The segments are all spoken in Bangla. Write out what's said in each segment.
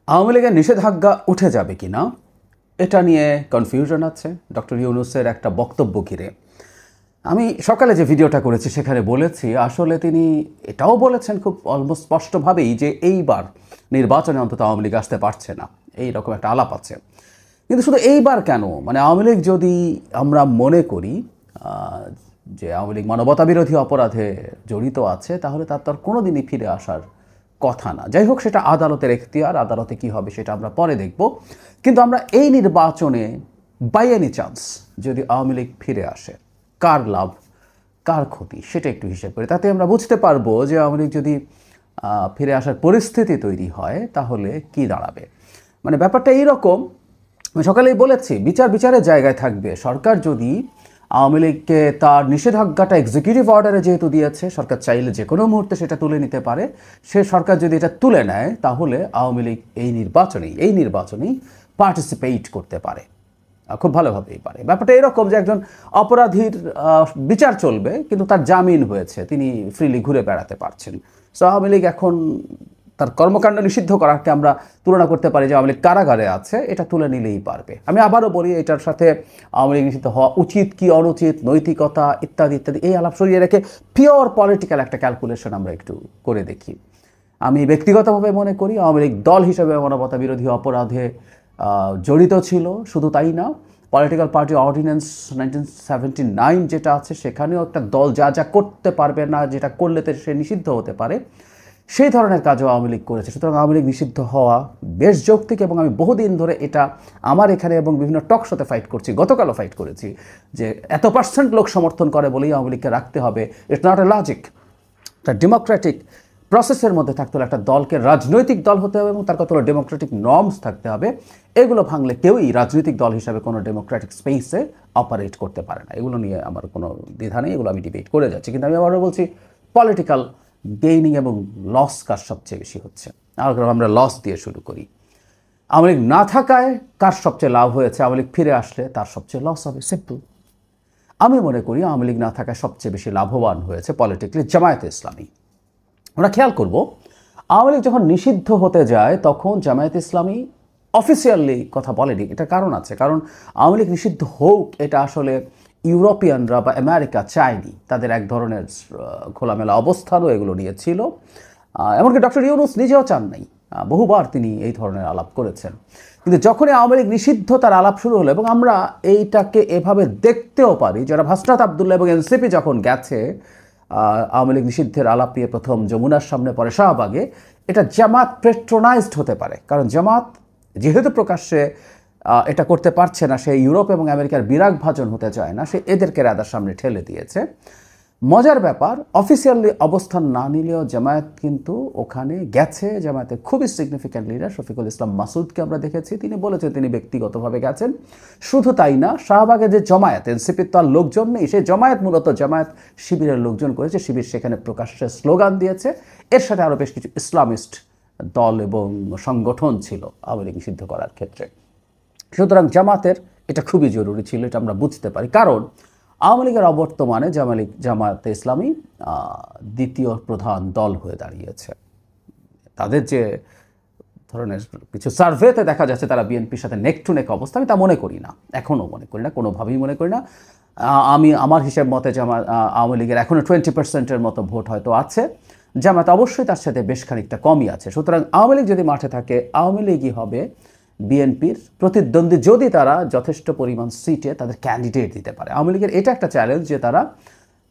আওয়ামী লীগের নিষেধাজ্ঞা উঠে যাবে কিনা এটা নিয়ে কনফিউশন আছে ডক্টর ইউনূসের একটা বক্তব্য ঘিরে। আমি সকালে যে ভিডিওটা করেছি সেখানে বলেছি আসলে তিনি এটাও বলেছেন খুব অলমোস্ট স্পষ্টভাবেই যে এইবার নির্বাচনে অন্তত আওয়ামী লীগ আসতে পারছে না, এই রকম একটা আলাপ আছে। কিন্তু শুধু এইবার কেন, মানে আওয়ামী লীগ যদি আমরা মনে করি যে আওয়ামী লীগ মানবতাবিরোধী অপরাধে জড়িত আছে, তাহলে তার তো আর কোনো দিনই ফিরে আসার কথা না। যাই হোক, সেটা আদালতের এখতিয়ার, আদালতে কি হবে সেটা আমরা পরে দেখব। কিন্তু আমরা এই নির্বাচনে বাই এনি চান্স যদি আওয়ামী লীগ ফিরে আসে, কার লাভ কার ক্ষতি সেটা একটু হিসেব করি। তাতে আমরা বুঝতে পারবো যে আওয়ামী লীগ যদি ফিরে আসার পরিস্থিতি তৈরি হয় তাহলে কি দাঁড়াবে। মানে ব্যাপারটা এইরকম, আমি সকালেই বলেছি বিচারের জায়গায় থাকবে। সরকার যদি আওয়ামী লীগকে তার নিষেধাজ্ঞাটা এক্সিকিউটিভ অর্ডারে যেহেতু দিয়েছে, সরকার চাইলে যে কোনো মুহূর্তে সেটা তুলে নিতে পারে। সে সরকার যদি এটা তুলে নেয় তাহলে আওয়ামী লীগ এই নির্বাচনেই পার্টিসিপেট করতে পারে, খুব ভালোভাবেই পারে। ব্যাপারটা এরকম যে একজন অপরাধীর বিচার চলবে কিন্তু তার জামিন হয়েছে, তিনি ফ্রিলি ঘুরে বেড়াতে পারছেন। সো আওয়ামী লীগ এখন তার কর্মকাণ্ড নিষিদ্ধ করাকে আমরা তুলনা করতে পারি যে আওয়ামী লীগ কারাগারে আছে, এটা তুলে নিলেই পারবে। আমি আবারও বলি, এটার সাথে আওয়ামী লীগ নিষিদ্ধ হওয়া উচিত কি অনুচিত, নৈতিকতা ইত্যাদি ইত্যাদি এই আলাপ সরিয়ে রেখে পিওর পলিটিক্যাল একটা ক্যালকুলেশন আমরা একটু করে দেখি। আমি ব্যক্তিগতভাবে মনে করি আওয়ামী লীগ দল হিসেবে মানবতা বিরোধী অপরাধে জড়িত ছিল। শুধু তাই না, পলিটিক্যাল পার্টি অর্ডিন্যান্স 1979 যেটা আছে সেখানেও একটা দল যা যা করতে পারবে না, যেটা করলে সে নিষিদ্ধ হতে পারে, সেই ধরনের কাজও আওয়ামী লীগ করেছে। সুতরাং আওয়ামী লীগ নিষিদ্ধ হওয়া বেশ যৌক্তিক, এবং আমি বহুদিন ধরে এটা আমার এখানে এবং বিভিন্ন টক শোতে ফাইট করছি, গতকালও ফাইট করেছি যে এত % লোক সমর্থন করে বলেই আওয়ামী লীগকে রাখতে হবে। It's not a logic. একটা ডেমোক্রেটিক প্রসেসের মধ্যে থাকতে হলে একটা দলকে রাজনৈতিক দল হতে হবে এবং তার কতগুলো ডেমোক্রেটিক নর্মস থাকতে হবে। এগুলো ভাঙলে কেউই রাজনৈতিক দল হিসাবে কোনো ডেমোক্রেটিক স্পেসে অপারেট করতে পারে না। এগুলো নিয়ে আমার কোনো দ্বিধা নেই, এগুলো আমি ডিবেট করে যাচ্ছি। কিন্তু আমি আবারও বলছি, পলিটিক্যাল গেইনিং এবং লস কার সবচেয়ে বেশি হচ্ছে? আমরা লস দিয়ে শুরু করি। আওয়ামী লীগ না থাকায় কার সবচেয়ে লাভ হয়েছে? আওয়ামী লীগ ফিরে আসলে তার সবচেয়ে লস হবে, সিম্পল। আমি মনে করি আওয়ামী লীগ না থাকায় সবচেয়ে বেশি লাভবান হয়েছে পলিটিক্যালি জামায়াতে ইসলামী। আমরা খেয়াল করব, আওয়ামী লীগ যখন নিষিদ্ধ হতে যায় তখন জামায়াতে ইসলামী অফিসিয়ালি কথা বলেনি। এটা কারণ আছে, কারণ আওয়ামী লীগ নিষিদ্ধ হোক এটা আসলে ইউরোপিয়ানরা বা আমেরিকা চায়নি। তাদের এক ধরনের খোলামেলা অবস্থানও এগুলো নিয়েছিল। এমনকি ডক্টর ইউনূস নিজেও চান নাই, বহুবার তিনি এই ধরনের আলাপ করেছেন। কিন্তু যখনই আওয়ামী লীগ নিষিদ্ধ তার আলাপ শুরু হলো, এবং আমরা এইটাকে এভাবে দেখতেও পারি, যারা ভাসনাত আবদুল্লাহ এবং এনসিপি যখন গেছে আওয়ামী লীগ নিষিদ্ধের আলাপ নিয়ে, প্রথম যমুনার সামনে পরে শাহবাগে, এটা জামাত পেট্রোনাইজড হতে পারে। কারণ জামাত যেহেতু প্রকাশ্যে এটা করতে পারছে না, সে ইউরোপ এবং আমেরিকার বিরাগ ভাজন হতে চায় না, সে এদেরকে রাদার সামনে ঠেলে দিয়েছে। মজার ব্যাপার, অফিসিয়ালি অবস্থান না নিলেও জামায়াত কিন্তু ওখানে গেছে। জামায়াতের খুবই সিগনিফিক্যান্ট লিডার শফিকুল ইসলাম মাসুদকে আমরা দেখেছি, তিনি বলেছেন তিনি ব্যক্তিগতভাবে গেছেন। শুধু তাই না, শাহবাগে যে জমায়েত, এনসিপির তো আর লোকজন নেই, সেই জমায়েত মূলত জামায়াত শিবিরের লোকজন করেছে। শিবির সেখানে প্রকাশ্যে স্লোগান দিয়েছে। এর সাথে আরও বেশ কিছু ইসলামিস্ট দল এবং সংগঠন ছিল আওয়ামী লীগ নিষিদ্ধ করার ক্ষেত্রে। সুতরাং জামাতের এটা খুবই জরুরি ছিল, এটা আমরা বুঝতে পারি। কারণ আওয়ামী লীগের অবর্তমানে জামায়াতে ইসলামী দ্বিতীয় প্রধান দল হয়ে দাঁড়িয়েছে। তাদের যে ধরনের কিছু সার্ভেতে দেখা যাচ্ছে তারা বিএনপির সাথে নেক টু নেক অবস্থা, আমি তা মনে করি না, এখনও মনে করি না, কোনোভাবেই মনে করি না। আমার হিসেব মতে আওয়ামী লীগের এখনও 20% মতো ভোট হয়তো আছে, জামায়াত অবশ্যই তার সাথে বেশ খানিকটা কমই আছে। সুতরাং আওয়ামী লীগ যদি মাঠে থাকে, আওয়ামী লীগই হবে বিএনপির প্রতিদ্বন্দ্বী, যদি তারা যথেষ্ট পরিমাণ সিটে তাদের ক্যান্ডিডেট দিতে পারে। আওয়ামী লীগের এটা একটা চ্যালেঞ্জ যে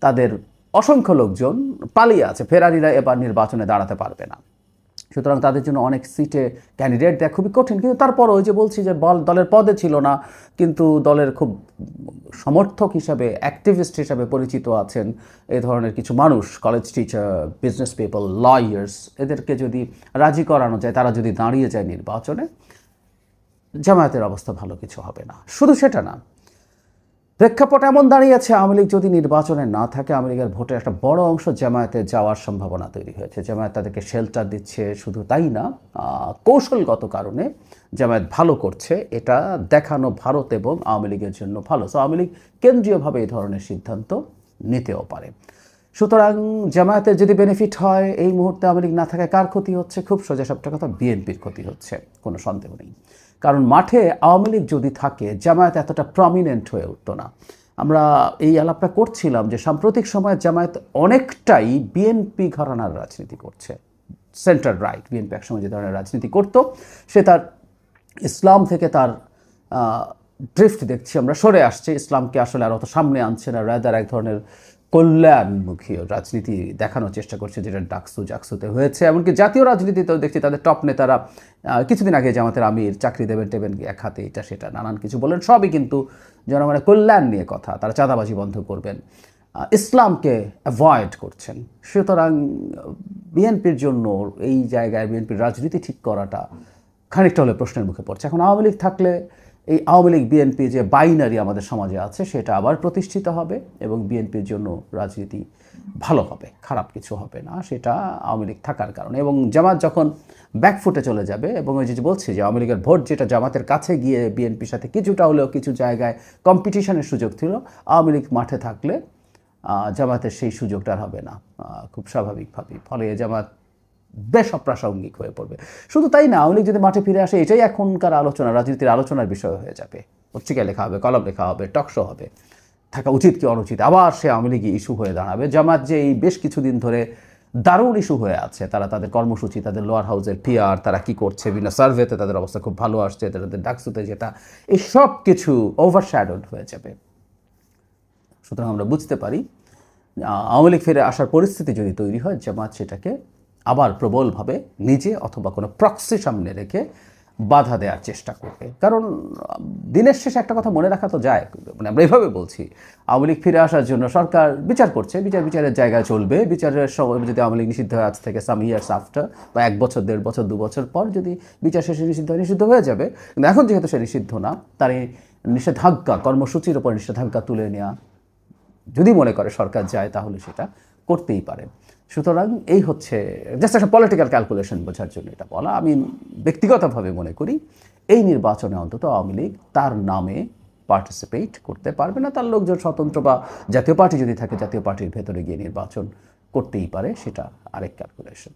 তাদের অসংখ্য লোকজন পালিয়ে আছে, ফেরারিরা এবার নির্বাচনে দাঁড়াতে পারবে না। সুতরাং তাদের জন্য অনেক সিটে ক্যান্ডিডেট দেওয়া খুবই কঠিন। কিন্তু তারপরও ওই যে বলছি যে দলের পদে ছিল না, কিন্তু দলের খুব সমর্থক হিসাবে, অ্যাক্টিভিস্ট হিসাবে পরিচিত আছেন এই ধরনের কিছু মানুষ, college teacher, business people, lawyers, এদেরকে যদি রাজি করানো যায়, তারা যদি দাঁড়িয়ে যায় নির্বাচনে, জামায়াতের অবস্থা ভালো কিছু হবে না। শুধু সেটা না, প্রেক্ষাপট এমন দাঁড়িয়েছে, আওয়ামী লীগ যদি নির্বাচনে না থাকে, আওয়ামী লীগের ভোটের একটা বড় অংশ জামায়াতে যাওয়ার সম্ভাবনা তৈরি হয়েছে। জামায়াত তাদেরকে শেল্টার দিচ্ছে। শুধু তাই না, কৌশলগত কারণে জামায়াত ভালো করছে, এটা দেখানো ভারত এবং আওয়ামী লীগের জন্য ভালো। সো আওয়ামী লীগ কেন্দ্রীয়ভাবে এই ধরনের সিদ্ধান্ত নিতেও পারে। সুতরাং জামায়াতের যদি বেনিফিট হয় এই মুহূর্তে আওয়ামী লীগ না থাকায় কার ক্ষতি হচ্ছে? খুব সোজা সাপটা কথা, বিএনপির ক্ষতি হচ্ছে, কোনো সন্দেহ নেই। কারণ মাঠে আওয়ামী লীগ যদি থাকে জামায়াত এতটা প্রমিনেন্ট হয়ে উঠতো না। আমরা এই আলাপটা করছিলাম যে সাম্প্রতিক সময়ে জামায়াত অনেকটাই বিএনপি ঘরানার রাজনীতি করছে, সেন্টার রাইট। বিএনপি একসময় যে ধরনের রাজনীতি করতো সে তার ইসলাম থেকে তার ড্রিফট দেখছি আমরা, সরে আসছে, ইসলামকে আসলে আর অত সামনে আনছে না, রাদার এক ধরনের কল্যাণমুখী রাজনীতি দেখানোর চেষ্টা করছে, যেটা জাকসুতে হয়েছে। এমনকি জাতীয় রাজনীতিতেও দেখছি তাদের টপ নেতারা কিছুদিন আগে জামাতের আমির চাকরি দেবেন এক হাতে, এটা সেটা নানান কিছু বলেন, সবই কিন্তু জনগণের কল্যাণ নিয়ে কথা। তারা চাঁদাবাজি বন্ধ করবেন, ইসলামকে অ্যাভয়েড করছেন। সুতরাং বিএনপির জন্য এই জায়গায় বিএনপির রাজনীতি ঠিক করাটা খানিকটা হলে প্রশ্নের মুখে পড়ছে। এখন আওয়ামী লীগ থাকলে এই আওয়ামী লীগ বিএনপি যে বাইনারি আমাদের সমাজে আছে সেটা আবার প্রতিষ্ঠিত হবে এবং বিএনপির জন্য রাজনীতি ভালো হবে, খারাপ কিছু হবে না সেটা আওয়ামী লীগ থাকার কারণে। এবং জামাত যখন ব্যাকফুটে চলে যাবে, এবং ওই যে বলছি যে আওয়ামী লীগের ভোট যেটা জামাতের কাছে গিয়ে বিএনপির সাথে কিছুটা হলেও কিছু জায়গায় কম্পিটিশনের সুযোগ ছিল, আওয়ামী লীগ মাঠে থাকলে জামাতের সেই সুযোগটা হবে না খুব স্বাভাবিকভাবেই। ফলে জামাত বেশ অপ্রাসঙ্গিক হয়ে পড়বে। শুধু তাই না, আওয়ামী লীগ যদি মাঠে ফিরে আসে এটাই এখনকার আলোচনা, রাজনীতির আলোচনার বিষয় হয়ে যাবে। পত্রিকায় লেখা হবে, কলম লেখা হবে, টকশো হবে, থাকা উচিত কি অনুচিত, আবার সে আওয়ামী লীগই ইস্যু হয়ে দাঁড়াবে। জামাত যে এই বেশ কিছুদিন ধরে দারুণ ইস্যু হয়ে আছে, তারা তাদের কর্মসূচি, তাদের লোয়ার হাউসের পিআর, তারা কি করছে, বিভিন্ন সার্ভেতে তাদের অবস্থা খুব ভালো আসছে, তাদের ডাকসুতে যেটা, এই সব কিছু ওভারশ্যাডোড হয়ে যাবে। সুতরাং আমরা বুঝতে পারি আওয়ামী লীগ ফিরে আসার পরিস্থিতি যদি তৈরি হয়, জামাত সেটাকে আবার প্রবলভাবে নিজে অথবা কোনো প্রক্সি সামনে রেখে বাধা দেওয়ার চেষ্টা করবে। কারণ দিনের শেষে একটা কথা মনে রাখা তো যায়, মানে আমরা এভাবে বলছি, আওয়ামী লীগ ফিরে আসার জন্য সরকার বিচার করছে, বিচারের জায়গায় চলবে। বিচারের সময় যদি আওয়ামী লীগ নিষিদ্ধ হয় আজ থেকে সাম ইয়ার্স আফটার, বা 1 বছর 1.5 বছর 2 বছর পর যদি বিচার শেষে নিষিদ্ধ হয়ে যাবে। কিন্তু এখন যেহেতু সে নিষিদ্ধ না, তার এই নিষেধাজ্ঞা, কর্মসূচির উপর নিষেধাজ্ঞা তুলে নেওয়া যদি মনে করে সরকার যায়, তাহলে সেটা করতেই পারে। সুতরাং এই হচ্ছে জাস্ট একটা পলিটিক্যাল ক্যালকুলেশন বোঝার জন্য এটা বলা। আমি ব্যক্তিগতভাবে মনে করি এই নির্বাচনে অন্তত আওয়ামী লীগ তার নামে পার্টিসিপেট করতে পারবে না। তার লোকজন স্বতন্ত্র বা জাতীয় পার্টি যদি থাকে, জাতীয় পার্টির ভেতরে গিয়ে নির্বাচন করতেই পারে, সেটা আরেক ক্যালকুলেশন।